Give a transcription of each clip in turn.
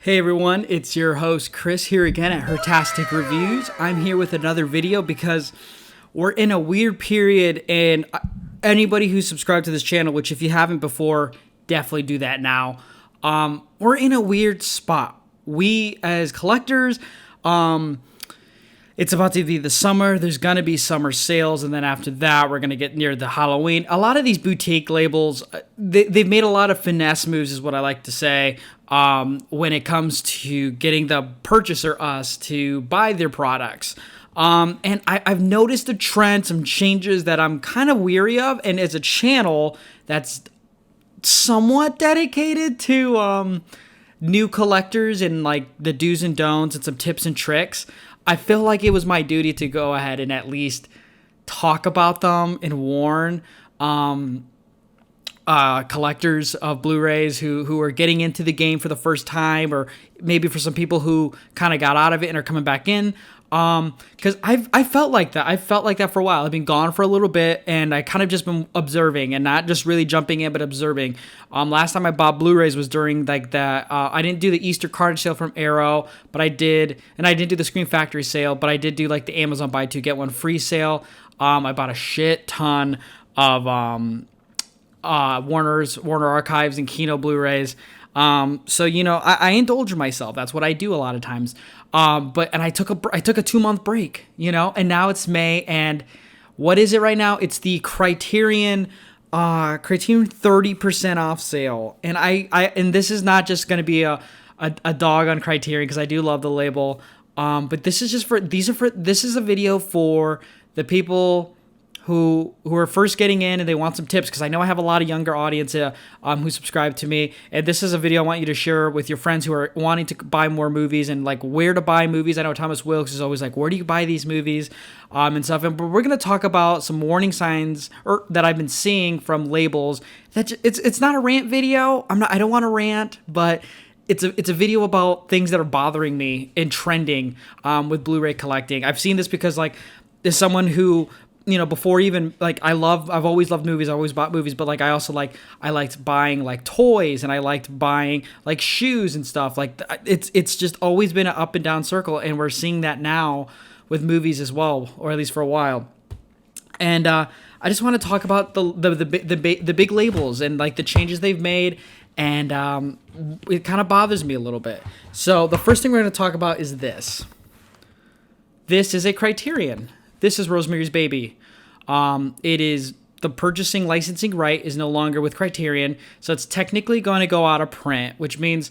Hey everyone, it's your host Chris here again at Hertastic Reviews. I'm here with another video because we're in a weird period, and anybody who's subscribed to this channel, which if you haven't before, definitely do that now. We're in a weird spot. We as collectors, it's about to be the summer. There's going to be summer sales, and then after that, we're going to get near the Halloween. A lot of these boutique labels, they've made a lot of finesse moves, is what I like to say, when it comes to getting the purchaser, us, to buy their products. And I've noticed a trend, some changes that I'm kind of weary of, and as a channel that's somewhat dedicated to new collectors and like the do's and don'ts and some tips and tricks, I feel like it was my duty to go ahead and at least talk about them and warn collectors of Blu-rays who are getting into the game for the first time, or maybe for some people who kind of got out of it and are coming back in. Because I felt like that. I felt like that for a while. I've been gone for a little bit, and I kind of just been observing and not just really jumping in, but observing. Last time I bought Blu-rays was during like that. I didn't do the Easter card sale from Aero, but I did, and I didn't do the Screen Factory sale, but I did do like the Amazon buy two get one free sale. I bought a shit ton of Warner Archives and Kino Blu-rays. So you know, I indulge myself. That's what I do a lot of times. But I took a 2-month break, you know, and now it's May, and what is it right now? It's the Criterion 30% off sale, and and this is not just going to be a dog on Criterion, because I do love the label. But this is just this is a video for the people who are first getting in and they want some tips, because I know I have a lot of younger audience who subscribe to me, and this is a video I want you to share with your friends who are wanting to buy more movies and like where to buy movies. I know Thomas Wilkes is always like, where do you buy these movies and stuff, but we're going to talk about some warning signs that I've been seeing from labels. That it's not a rant video. I don't want to rant, but it's a video about things that are bothering me and trending with Blu-ray collecting. I've seen this because like as someone who, you know, before even like I've always loved movies. I always bought movies, but like I liked buying like toys, and I liked buying like shoes and stuff. Like it's just always been an up and down circle, and we're seeing that now with movies as well, or at least for a while. And I just want to talk about the big labels and like the changes they've made, and it kind of bothers me a little bit. So the first thing we're going to talk about is this. This is a Criterion. This is Rosemary's Baby. It is the purchasing licensing right is no longer with Criterion, so it's technically going to go out of print, which means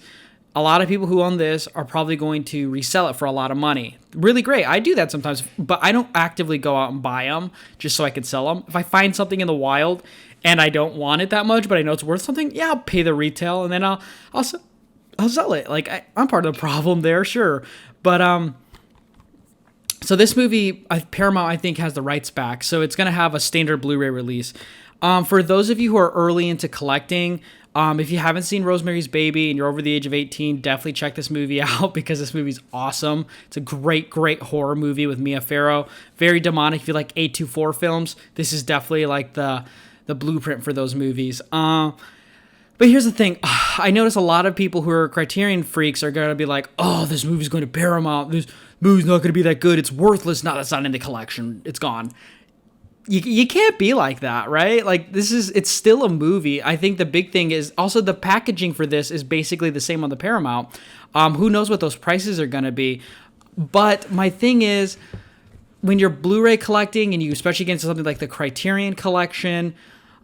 a lot of people who own this are probably going to resell it for a lot of money. Really great. I do that sometimes, but I don't actively go out and buy them just so I can sell them. If I find something in the wild and I don't want it that much, but I know it's worth something, yeah, I'll pay the retail, and then I'll sell it. Like I'm part of the problem there, sure, but so this movie, Paramount, I think, has the rights back, so it's going to have a standard Blu-ray release. For those of you who are early into collecting, if you haven't seen Rosemary's Baby and you're over the age of 18, definitely check this movie out, because this movie's awesome. It's a great, great horror movie with Mia Farrow. Very demonic. If you like A24 films, this is definitely like the blueprint for those movies. But here's the thing. I notice a lot of people who are Criterion freaks are going to be like, oh, this movie's going to Paramount. This movie's not going to be that good. It's worthless. No, that's not in the collection. It's gone. You can't be like that, right? Like it's still a movie. I think the big thing is also the packaging for this is basically the same on the Paramount. Who knows what those prices are going to be. But my thing is, when you're Blu-ray collecting and you especially get into something like the Criterion collection,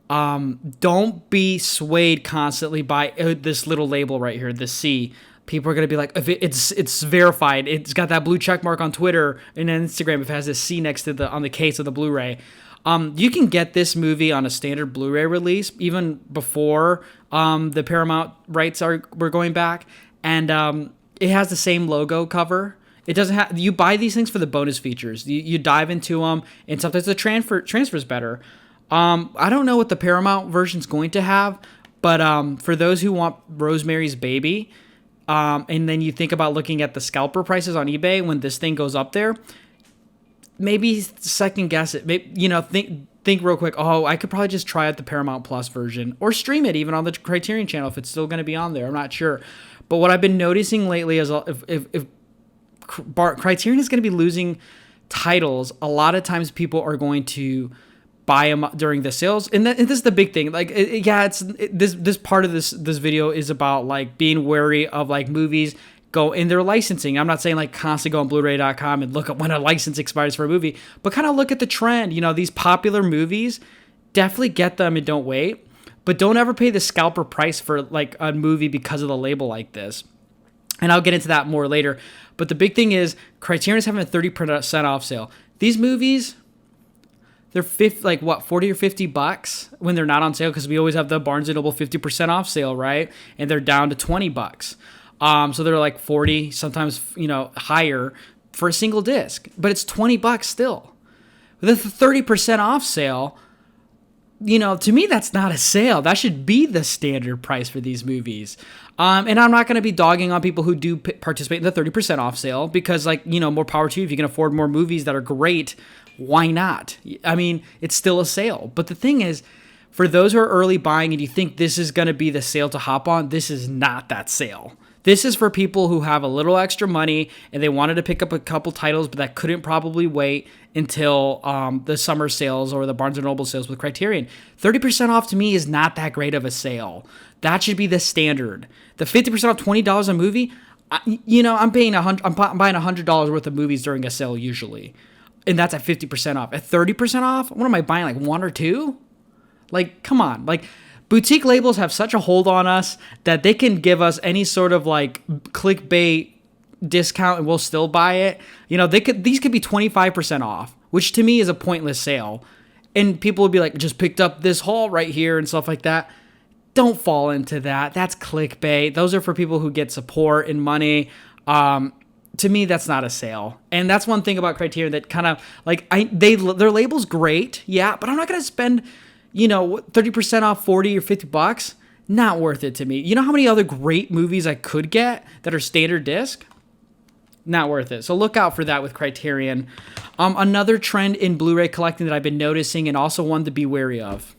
don't be swayed constantly by this little label right here, the C. People are going to be like, if it's verified, it's got that blue check mark on Twitter and on Instagram, if it has this C next to on the case of the Blu-ray. You can get this movie on a standard Blu-ray release even before the Paramount rights were going back, and it has the same logo cover. It doesn't have. You buy these things for the bonus features. You dive into them, and sometimes the transfer's better. I don't know what the Paramount version's going to have, but for those who want Rosemary's Baby, and then you think about looking at the scalper prices on eBay when this thing goes up there, maybe second guess it. Maybe, think real quick, oh, I could probably just try out the Paramount Plus version or stream it even on the Criterion channel if it's still going to be on there. I'm not sure. But what I've been noticing lately is if Criterion is going to be losing titles, a lot of times people are going to buy them during the sales, and this is the big thing. Like, this part of this video is about like being wary of like movies go in their licensing. I'm not saying like constantly go on Blu-ray.com and look at when a license expires for a movie, but kind of look at the trend. You know, these popular movies, definitely get them and don't wait, but don't ever pay the scalper price for like a movie because of the label like this. And I'll get into that more later. But the big thing is Criterion is having a 30% off sale. These movies, they're 40 or 50 bucks when they're not on sale, because we always have the Barnes & Noble 50% off sale, right? And they're down to 20 bucks. So they're like 40, sometimes, higher for a single disc, but it's 20 bucks still. With the 30% off sale, to me, that's not a sale. That should be the standard price for these movies. And I'm not going to be dogging on people who do participate in the 30% off sale, because more power to you. If you can afford more movies that are great, why not? I mean, it's still a sale. But the thing is, for those who are early buying and you think this is going to be the sale to hop on, this is not that sale. This is for people who have a little extra money and they wanted to pick up a couple titles, but that couldn't probably wait until the summer sales or the Barnes & Noble sales with Criterion. 30% off to me is not that great of a sale. That should be the standard. The 50% off $20 a movie, I'm paying I'm buying $100 worth of movies during a sale usually. And that's at 50% off. At 30% off, what am I buying, like one or two? Like, come on. Like, boutique labels have such a hold on us that they can give us any sort of like clickbait discount and we'll still buy it. These could be 25% off, which to me is a pointless sale. And people would be like, just picked up this haul right here and stuff like that. Don't fall into that. That's clickbait. Those are for people who get support and money. To me, that's not a sale. And that's one thing about Criterion that kind of like their label's great. Yeah, but I'm not going to spend 30% off 40 or 50 bucks, not worth it to me. You know how many other great movies I could get that are standard disc? Not worth it. So look out for that with Criterion. Another trend in Blu-ray collecting that I've been noticing and also one to be wary of.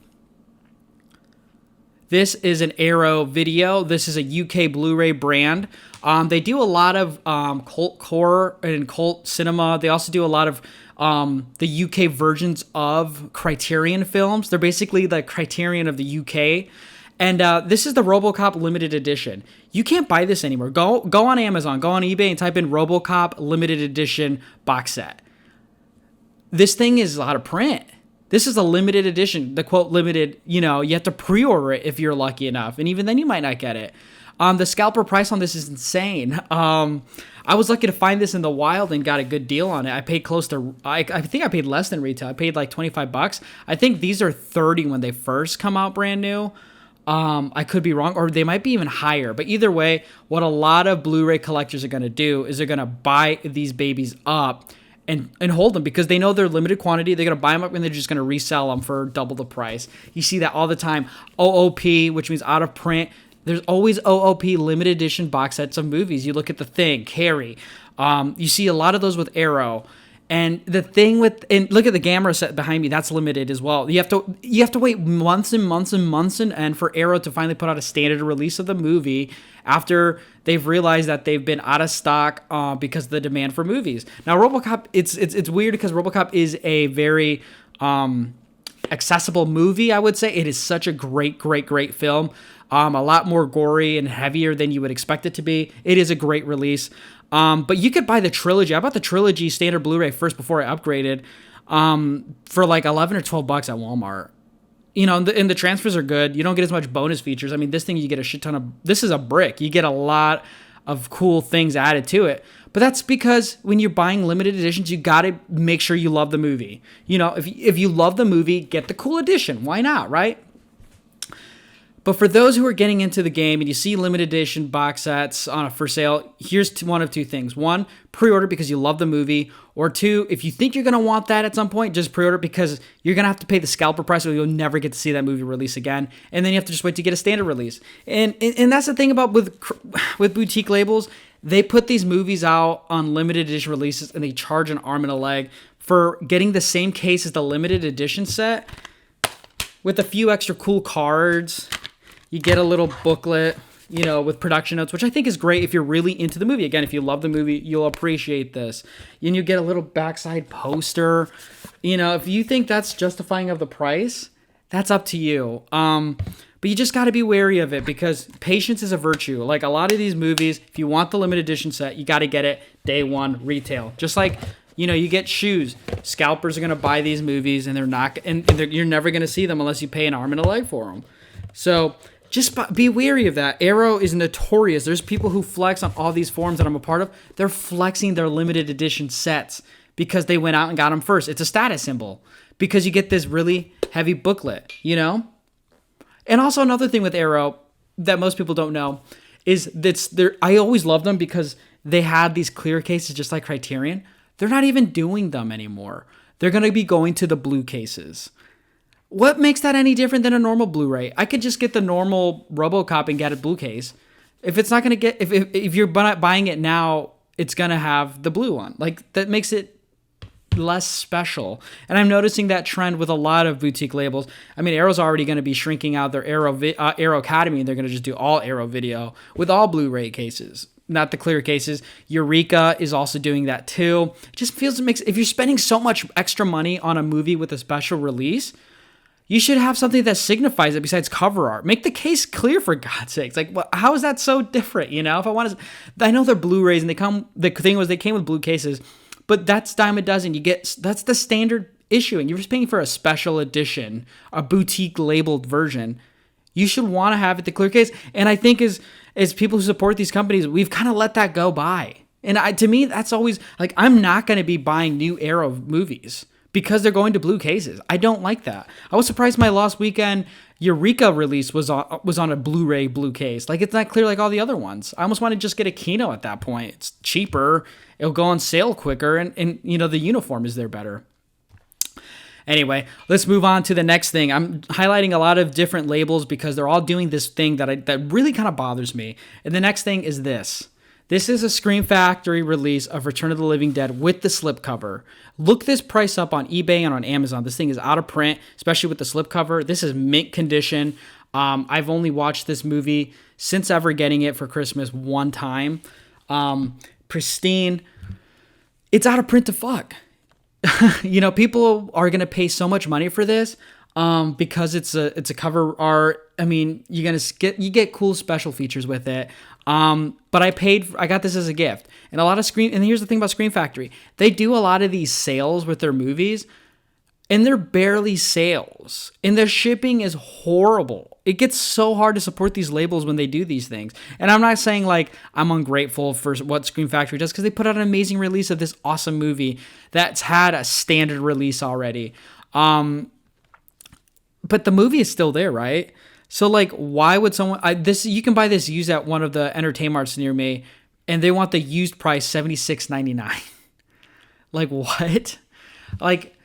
This is an Aero video. This is a UK Blu-ray brand. They do a lot of cult horror and cult cinema. They also do a lot of the UK versions of Criterion films. They're basically the Criterion of the UK. And this is the RoboCop limited edition. You can't buy this anymore. Go on Amazon, go on eBay and type in RoboCop limited edition box set. This thing is out of print. This is a limited edition. The quote limited, you have to pre-order it if you're lucky enough. And even then you might not get it. The scalper price on this is insane. I was lucky to find this in the wild and got a good deal on it. I paid I think I paid less than retail. I paid like 25 bucks. I think these are 30 when they first come out brand new. I could be wrong, or they might be even higher. But either way, what a lot of Blu-ray collectors are going to do is they're going to buy these babies up and hold them because they know they're limited quantity. They're going to buy them up and they're just going to resell them for double the price. You see that all the time. OOP, which means out of print. There's always OOP limited edition box sets of movies. You look at The Thing, Carrie. You see a lot of those with Aero. And the thing and look at the Gamera set behind me. That's limited as well. You have to wait months and months and months and for Aero to finally put out a standard release of the movie after they've realized that they've been out of stock because of the demand for movies. Now, RoboCop, it's weird because RoboCop is a very accessible movie, I would say. It is such a great film. A lot more gory and heavier than you would expect it to be. It is a great release. But you could buy the trilogy. I bought the trilogy standard Blu-ray first before I upgraded for like 11 or 12 bucks at Walmart. And the transfers are good. You don't get as much bonus features. I mean, this thing, you get a shit ton of... This is a brick. You get a lot of cool things added to it. But that's because when you're buying limited editions, you got to make sure you love the movie. If you love the movie, get the cool edition. Why not, right? But for those who are getting into the game and you see limited edition box sets for sale, here's one of two things. One, pre-order because you love the movie. Or two, if you think you're going to want that at some point, just pre-order because you're going to have to pay the scalper price or you'll never get to see that movie release again. And then you have to just wait to get a standard release. And that's the thing about with boutique labels. They put these movies out on limited edition releases and they charge an arm and a leg for getting the same case as the limited edition set with a few extra cool cards. You get a little booklet, you know, with production notes, which I think is great if you're really into the movie. Again, if you love the movie, you'll appreciate this. And you get a little backside poster. You know, if you think that's justifying of the price, that's up to you. But you just got to be wary of it because patience is a virtue. Like a lot of these movies, if you want the limited edition set, you got to get it day one retail. Just like, you know, you get shoes. Scalpers are going to buy these movies and you're never going to see them unless you pay an arm and a leg for them. So just be wary of that. Aero is notorious. There's people who flex on all these forums that I'm a part of. They're flexing their limited edition sets because they went out and got them first. It's a status symbol because you get this really heavy booklet, you know? And also another thing with Aero that most people don't know is that I always loved them because they had these clear cases just like Criterion. They're not even doing them anymore. They're going to be going to the blue cases. What makes that any different than a normal Blu-ray? I could just get the normal RoboCop and get a blue case. If it's not going to get, if you're buying it now, it's going to have the blue one. Like that makes it less special. And I'm noticing that trend with a lot of boutique labels. I mean, Aero's already going to be shrinking out their Aero Academy, and they're going to just do all Aero video with all Blu-ray cases, not the clear cases. Eureka is also doing that too. It just feels if you're spending so much extra money on a movie with a special release, you should have something that signifies it besides cover art. Make the case clear, for God's sakes. Like, how is that so different? You know, if I want to, I know they're Blu-rays and the thing was they came with blue cases, but that's dime a dozen. That's the standard issuing. You're just paying for a special edition, a boutique labeled version. You should want to have it the clear case. And I think as people who support these companies, we've kind of let that go by. And to me, that's always like, I'm not going to be buying new Aero movies because they're going to blue cases. I don't like that. I was surprised my Lost Weekend Eureka release was on a Blu-ray blue case. Like, it's not clear like all the other ones. I almost want to just get a Kino at that point. It's cheaper. It'll go on sale quicker. And you know, the uniform is there better. Anyway, let's move on to the next thing. I'm highlighting a lot of different labels because they're all doing this thing that really kind of bothers me. And the next thing is this. This is a Scream Factory release of Return of the Living Dead with the slipcover. Look this price up on eBay and on Amazon. This thing is out of print, especially with the slipcover. This is mint condition. I've only watched this movie since ever getting it for Christmas one time. Pristine. It's out of print to fuck. You know, people are going to pay so much money for this because it's a cover art. I mean, you get cool special features with it. But I got this as a gift. And and here's the thing about Scream Factory. They do a lot of these sales with their movies, and they're barely sales. And their shipping is horrible. It gets so hard to support these labels when they do these things. And I'm not saying like I'm ungrateful for what Scream Factory does, because they put out an amazing release of this awesome movie that's had a standard release already. But the movie is still there, right? So like, why would someone you can buy this used at one of the Entertainmarts near me, and they want the used price $76.99. Like, what? Like,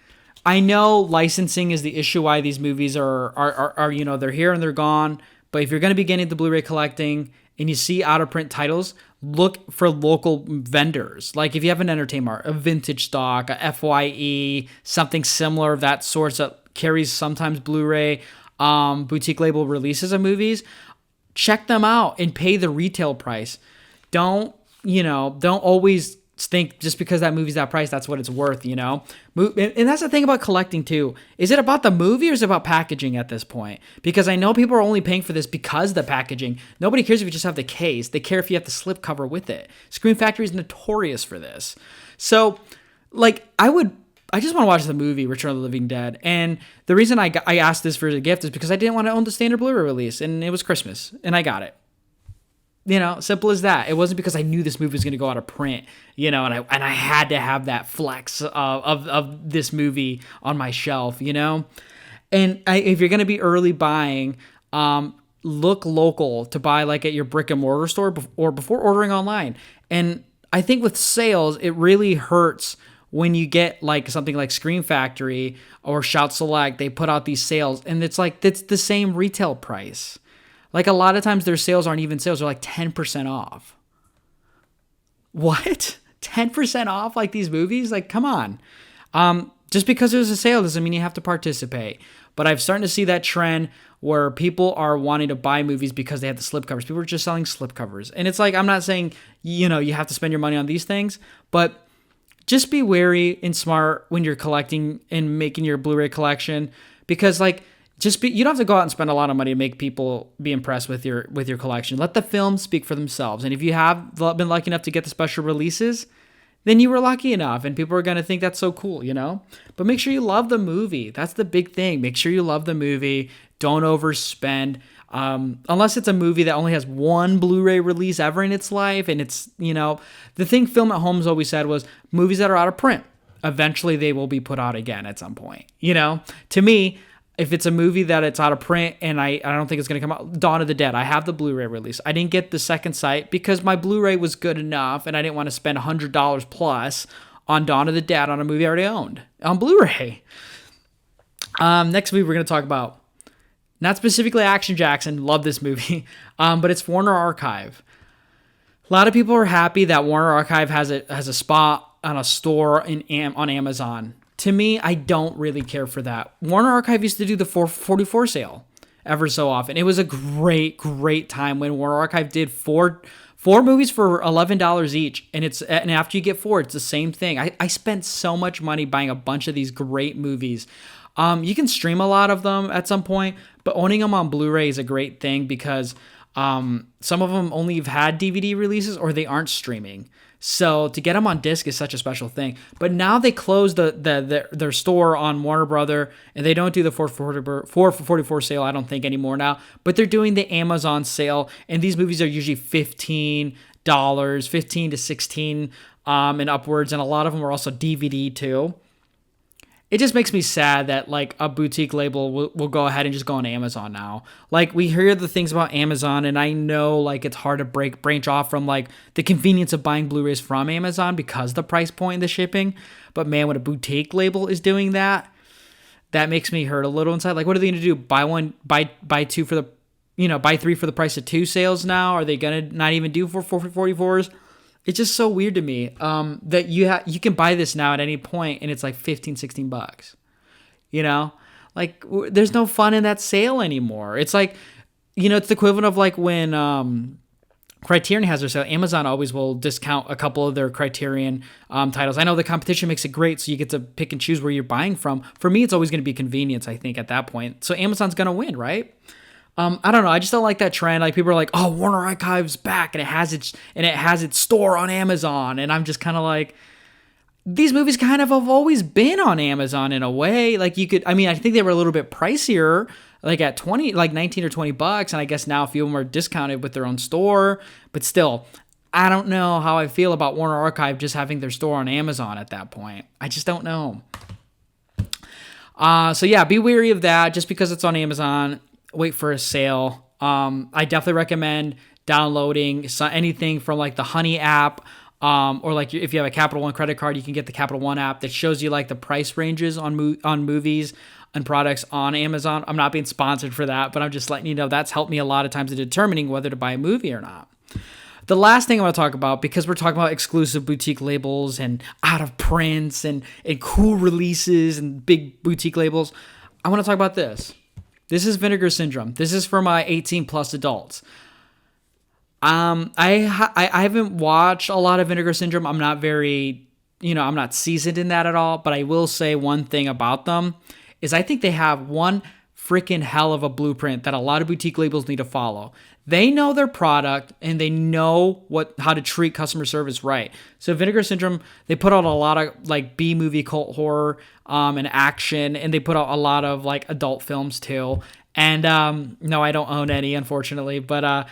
I know licensing is the issue why these movies are you know, they're here and they're gone. But if you're going to be getting the Blu-ray collecting and you see out of print titles, look for local vendors. Like if you have an Entertainmart, a Vintage Stock, a FYE, something similar of that sort that carries sometimes Blu-ray, boutique label releases of movies, check them out and pay the retail price. Don't always think just because that movie's that price, that's what it's worth, you know? And that's the thing about collecting too. Is it about the movie or is it about packaging at this point? Because I know people are only paying for this because of the packaging. Nobody cares if you just have the case. They care if you have the slipcover with it. Scream Factory is notorious for this. So, like, I just want to watch the movie Return of the Living Dead. And the reason I asked this for a gift is because I didn't want to own the standard Blu-ray release, and it was Christmas, and I got it. You know, simple as that. It wasn't because I knew this movie was going to go out of print, you know, and I had to have that flex of this movie on my shelf, you know. And if you're going to be early buying, look local to buy like at your brick and mortar store or before ordering online. And I think with sales, it really hurts when you get like something like Scream Factory or Shout Select. They put out these sales, and it's the same retail price. Like a lot of times their sales aren't even sales. They're like 10% off. What? 10% off like these movies? Like, come on. Just because there's a sale doesn't mean you have to participate. But I'm starting to see that trend where people are wanting to buy movies because they have the slipcovers. People are just selling slipcovers. And it's like, I'm not saying, you have to spend your money on these things, but just be wary and smart when you're collecting and making your Blu-ray collection, because like, you don't have to go out and spend a lot of money to make people be impressed with your collection. Let the films speak for themselves. And if you have been lucky enough to get the special releases, then you were lucky enough, and people are going to think that's so cool, But make sure you love the movie. That's the big thing. Make sure you love the movie. Don't overspend. Unless it's a movie that only has one Blu-ray release ever in its life. And it's, the thing Film at Home's always said was movies that are out of print, eventually they will be put out again at some point. To me, if it's a movie that it's out of print and I don't think it's going to come out, Dawn of the Dead, I have the Blu-ray release. I didn't get the second sight because my Blu-ray was good enough and I didn't want to spend $100 plus on Dawn of the Dead on a movie I already owned on Blu-ray. Next movie we're going to talk about, not specifically Action Jackson, love this movie, but it's Warner Archive. A lot of people are happy that Warner Archive has a spot on a store on Amazon. To me, I don't really care for that. Warner Archive used to do the 444 sale ever so often. It was a great, great time when Warner Archive did four movies for $11 each. And after you get four, it's the same thing. I spent so much money buying a bunch of these great movies. You can stream a lot of them at some point, but owning them on Blu-ray is a great thing because some of them only have had DVD releases or they aren't streaming. So to get them on disc is such a special thing. But now they closed their store on Warner Brother, and they don't do the 4 for 44 sale, I don't think, anymore now. But they're doing the Amazon sale, and these movies are usually $15, $15 to $16 and upwards, and a lot of them are also DVD too. It just makes me sad that like a boutique label will go ahead and just go on Amazon now. Like we hear the things about Amazon, and I know like it's hard to branch off from like the convenience of buying Blu-rays from Amazon because the price point and the shipping. But man, when a boutique label is doing that makes me hurt a little inside. Like what are they going to do? Buy two for the, buy three for the price of two sales now? Are they going to not even do 444s? It's just so weird to me that you can buy this now at any point and it's like $15-$16. Like there's no fun in that sale anymore. It's like, it's the equivalent of like when Criterion has their sale. Amazon always will discount a couple of their Criterion titles. I know the competition makes it great, so you get to pick and choose where you're buying from. For me, it's always going to be convenience, I think, at that point. So Amazon's going to win, right? I don't know. I just don't like that trend. Like people are like, "Oh, Warner Archive's back and it has its store on Amazon," and I'm just kind of like, these movies kind of have always been on Amazon in a way. Like I think they were a little bit pricier, like at 20, like 19 or $20, and I guess now a few of them are discounted with their own store. But still, I don't know how I feel about Warner Archive just having their store on Amazon at that point. I just don't know. So yeah, be wary of that. Just because it's on Amazon, wait for a sale. I definitely recommend downloading anything from like the Honey app, or like if you have a Capital One credit card, you can get the Capital One app that shows you like the price ranges on movies and products on Amazon. I'm not being sponsored for that, but I'm just letting you know that's helped me a lot of times in determining whether to buy a movie or not. The last thing I want to talk about, because we're talking about exclusive boutique labels and out of prints and cool releases and big boutique labels, I want to talk about this. This is Vinegar Syndrome. This is for my 18 plus adults. I haven't watched a lot of Vinegar Syndrome. I'm not very, I'm not seasoned in that at all. But I will say one thing about them is I think they have one freaking hell of a blueprint that a lot of boutique labels need to follow. They know their product and they know how to treat customer service right. So Vinegar Syndrome, they put out a lot of like B movie cult horror and action, and they put out a lot of like adult films too. And no, I don't own any, unfortunately, but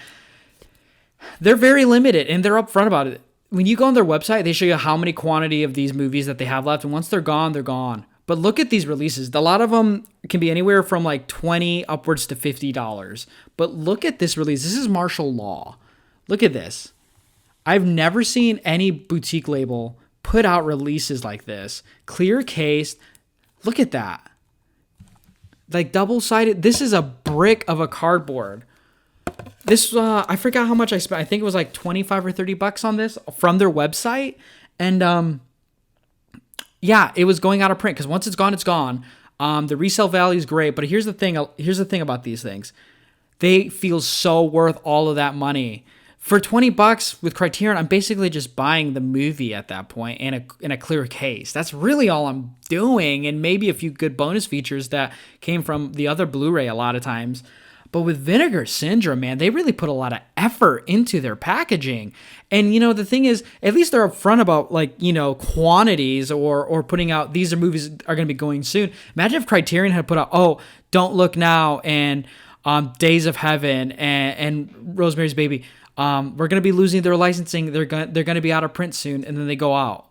they're very limited and they're upfront about it. When you go on their website, they show you how many quantity of these movies that they have left, and once they're gone, they're gone. But look at these releases. A lot of them can be anywhere from like $20 upwards to $50. But look at this release. This is martial law. Look at this. I've never seen any boutique label put out releases like this. Clear case. Look at that. Like double-sided. This is a brick of a cardboard. This, I forgot how much I spent. I think it was like $25 or $30 on this from their website. And, yeah, it was going out of print because once it's gone, it's gone. The resale value is great, but here's the thing. Here's the thing about these things. They feel so worth all of that money. For $20 with Criterion, I'm basically just buying the movie at that point in a clear case. That's really all I'm doing, and maybe a few good bonus features that came from the other Blu-ray a lot of times. But with Vinegar Syndrome, man, they really put a lot of effort into their packaging. And, you know, the thing is, at least they're upfront about, like, you know, quantities or putting out, these are movies are going to be going soon. Imagine if Criterion had put out, oh, Don't Look Now and Days of Heaven and Rosemary's Baby. We're going to be losing their licensing. They're going to be out of print soon, and then they go out.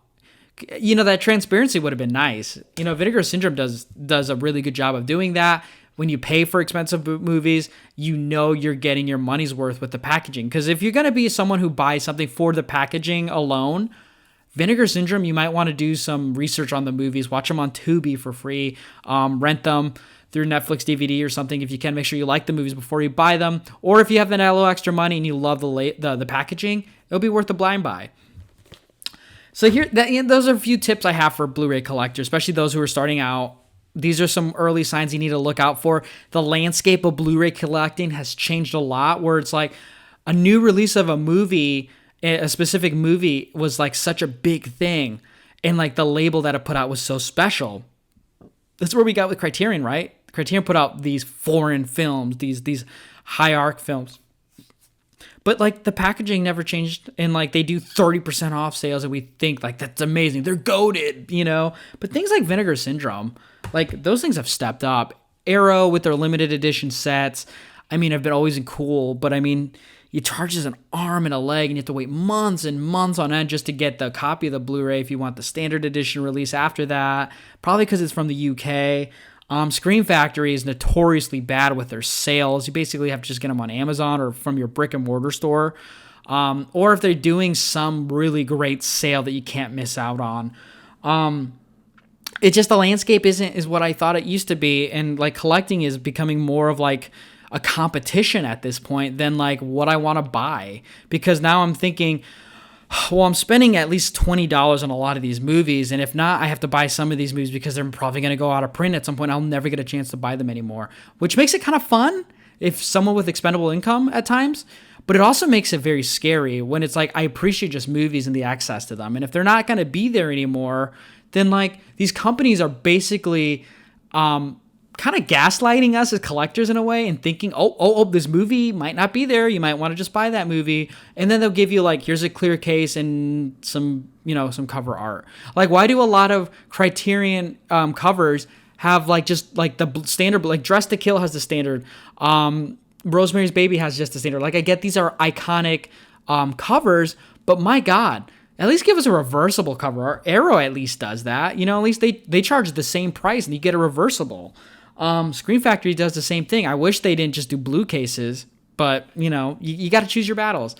You know, that transparency would have been nice. You know, Vinegar Syndrome does a really good job of doing that. When you pay for expensive movies, you know you're getting your money's worth with the packaging. Because if you're going to be someone who buys something for the packaging alone, Vinegar Syndrome, you might want to do some research on the movies, watch them on Tubi for free, rent them through Netflix DVD or something if you can. Make sure you like the movies before you buy them. Or if you have that little extra money and you love the packaging, it'll be worth a blind buy. So those are a few tips I have for Blu-ray collectors, especially those who are starting out. These are some early signs you need to look out for. The landscape of Blu-ray collecting has changed a lot, where it's like a new release of a movie, a specific movie, was like such a big thing. And like the label that it put out was so special. That's where we got with Criterion, right? Criterion put out these foreign films, these high arc films. But like the packaging never changed, and like they do 30% off sales, and we think like that's amazing. They're goated, you know? But things like Vinegar Syndrome, like those things have stepped up. Aero with their limited edition sets, I mean, have been always cool, but I mean, you charge as an arm and a leg, and you have to wait months and months on end just to get the copy of the Blu-ray if you want the standard edition release after that, probably because it's from the UK. Screen Factory is notoriously bad with their sales. You basically have to just get them on Amazon or from your brick and mortar store. Or if they're doing some really great sale that you can't miss out on. It's just the landscape is what I thought it used to be. And like collecting is becoming more of like a competition at this point than like what I want to buy. Because now I'm thinking, well, I'm spending at least $20 on a lot of these movies, and if not, I have to buy some of these movies because they're probably going to go out of print at some point. I'll never get a chance to buy them anymore, which makes it kind of fun if someone with expendable income at times, but it also makes it very scary when it's like I appreciate just movies and the access to them, and if they're not going to be there anymore, then like these companies are basically kind of gaslighting us as collectors in a way and thinking, oh, this movie might not be there. You might want to just buy that movie. And then they'll give you like, here's a clear case and some cover art. Like, why do a lot of Criterion covers have like just like the standard, like Dress to Kill has the standard. Rosemary's Baby has just the standard. Like, I get these are iconic covers, but my God, at least give us a reversible cover. Aero at least does that. You know, at least they charge the same price and you get a reversible. Screen Factory does the same thing. I wish they didn't just do blue cases, but you know, you got to choose your battles.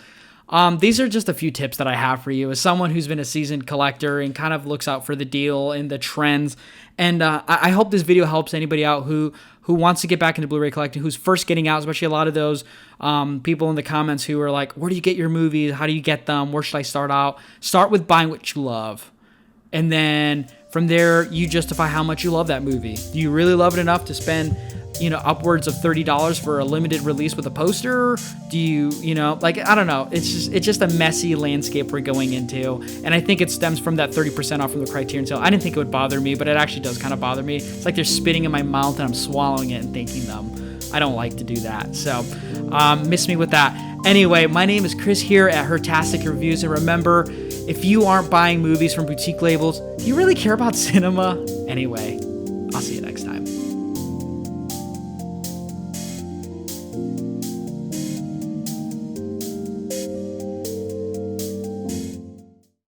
These are just a few tips that I have for you as someone who's been a seasoned collector and kind of looks out for the deal and the trends. And I hope this video helps anybody out who wants to get back into Blu-ray collecting, who's first getting out, especially a lot of those people in the comments who are like, where do you get your movies? How do you get them? Where should I start out? Start with buying what you love. And then from there, you justify how much you love that movie. Do you really love it enough to spend, upwards of $30 for a limited release with a poster? Do you like, I don't know. It's just a messy landscape we're going into. And I think it stems from that 30% off from the Criterion sale. I didn't think it would bother me, but it actually does kind of bother me. It's like they're spitting in my mouth and I'm swallowing it and thanking them. I don't like to do that. So miss me with that. Anyway, my name is Chris here at Hertastic Reviews. And remember, if you aren't buying movies from boutique labels, do you really care about cinema? Anyway.